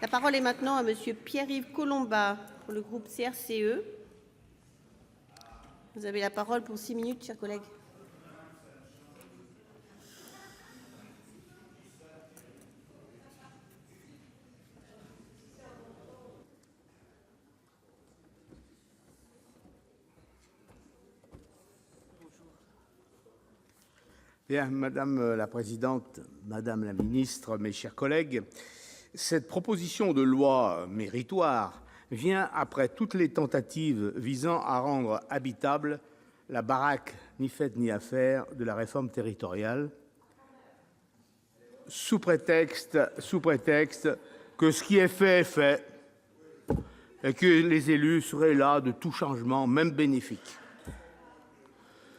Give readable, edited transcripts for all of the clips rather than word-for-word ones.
La parole est maintenant à Monsieur Pierre-Yves Collombat pour le groupe CRCE. Vous avez la parole pour 6 minutes, chers collègues. Bien, Madame la Présidente, Madame la Ministre, mes chers collègues, cette proposition de loi méritoire vient après toutes les tentatives visant à rendre habitable la baraque ni faite ni à faire de la réforme territoriale, sous prétexte que ce qui est fait, et que les élus seraient las de tout changement, même bénéfique.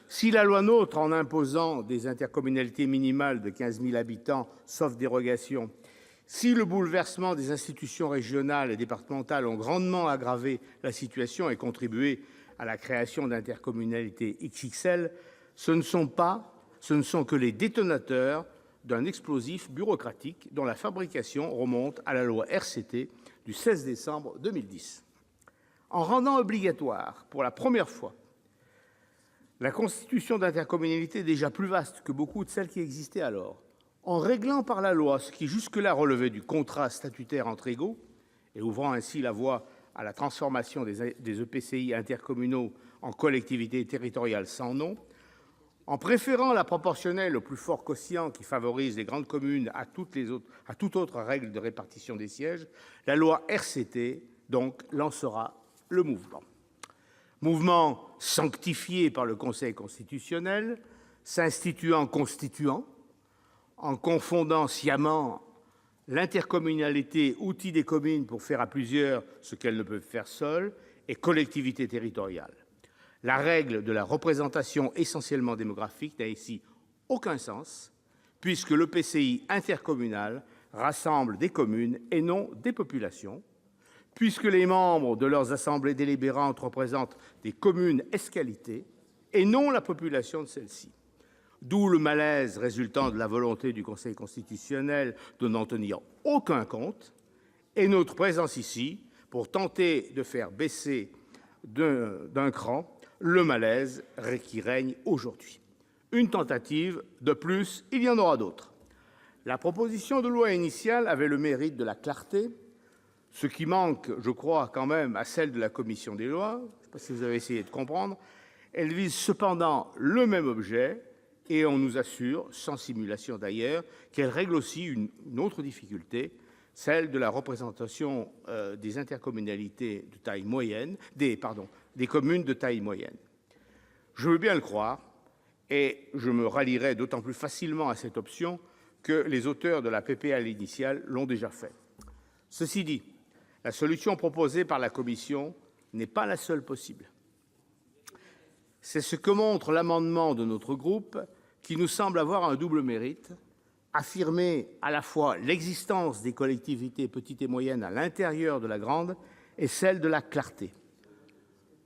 Si la loi NOTRe, en imposant des intercommunalités minimales de 15 000 habitants, sauf dérogation, si le bouleversement des institutions régionales et départementales ont grandement aggravé la situation et contribué à la création d'intercommunalités XXL, ce ne sont que les détonateurs d'un explosif bureaucratique dont la fabrication remonte à la loi RCT du 16 décembre 2010. En rendant obligatoire, pour la première fois, la constitution d'intercommunalités déjà plus vaste que beaucoup de celles qui existaient alors, en réglant par la loi ce qui jusque-là relevait du contrat statutaire entre égaux, et ouvrant ainsi la voie à la transformation des EPCI intercommunaux en collectivités territoriales sans nom, en préférant la proportionnelle au plus fort quotient qui favorise les grandes communes à toute autre règle de répartition des sièges, la loi RCT donc lancera le mouvement. Mouvement sanctifié par le Conseil constitutionnel, s'instituant constituant, en confondant sciemment l'intercommunalité, outil des communes pour faire à plusieurs ce qu'elles ne peuvent faire seules, et collectivité territoriale. La règle de la représentation essentiellement démographique n'a ici aucun sens, puisque l'EPCI intercommunal rassemble des communes et non des populations, puisque les membres de leurs assemblées délibérantes représentent des communes ès-qualité et non la population de celles-ci. D'où le malaise résultant de la volonté du Conseil constitutionnel de n'en tenir aucun compte, et notre présence ici pour tenter de faire baisser d'un cran le malaise qui règne aujourd'hui. Une tentative de plus, il y en aura d'autres. La proposition de loi initiale avait le mérite de la clarté, ce qui manque, je crois, quand même à celle de la commission des lois. Je ne sais pas si vous avez essayé de comprendre. Elle vise cependant le même objet et on nous assure, sans simulation d'ailleurs, qu'elle règle aussi une autre difficulté, celle de la représentation des intercommunalités de taille moyenne, des communes de taille moyenne. Je veux bien le croire et je me rallierai d'autant plus facilement à cette option que les auteurs de la PPL initiale l'ont déjà fait. Ceci dit, la solution proposée par la Commission n'est pas la seule possible. C'est ce que montre l'amendement de notre groupe, qui nous semble avoir un double mérite, affirmer à la fois l'existence des collectivités petites et moyennes à l'intérieur de la grande et celle de la clarté.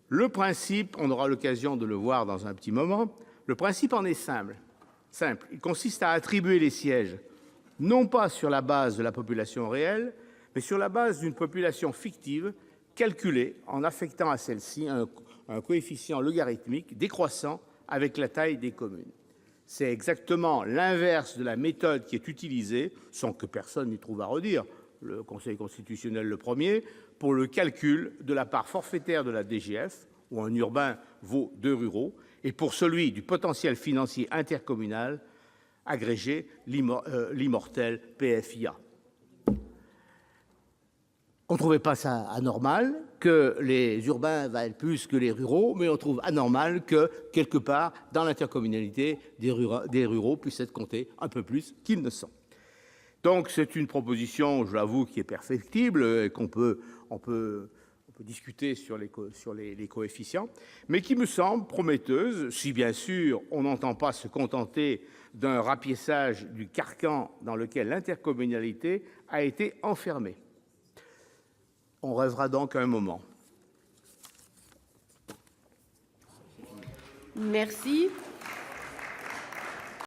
Le principe, on aura l'occasion de le voir dans un petit moment, le principe en est simple. Il consiste à attribuer les sièges, non pas sur la base de la population réelle, mais sur la base d'une population fictive calculée en affectant à celle-ci un coefficient logarithmique décroissant avec la taille des communes. C'est exactement l'inverse de la méthode qui est utilisée, sans que personne n'y trouve à redire, le Conseil constitutionnel le premier, pour le calcul de la part forfaitaire de la DGF, où un urbain vaut 2 ruraux, et pour celui du potentiel financier intercommunal agrégé, l'immortel PFIA. On ne trouvait pas ça anormal que les urbains valent plus que les ruraux, mais on trouve anormal que, quelque part, dans l'intercommunalité, des ruraux puissent être comptés un peu plus qu'ils ne sont. Donc c'est une proposition, je l'avoue, qui est perfectible et on peut discuter sur les coefficients, mais qui me semble prometteuse, si bien sûr on n'entend pas se contenter d'un rapiessage du carcan dans lequel l'intercommunalité a été enfermée. On rêvera donc un moment. Merci.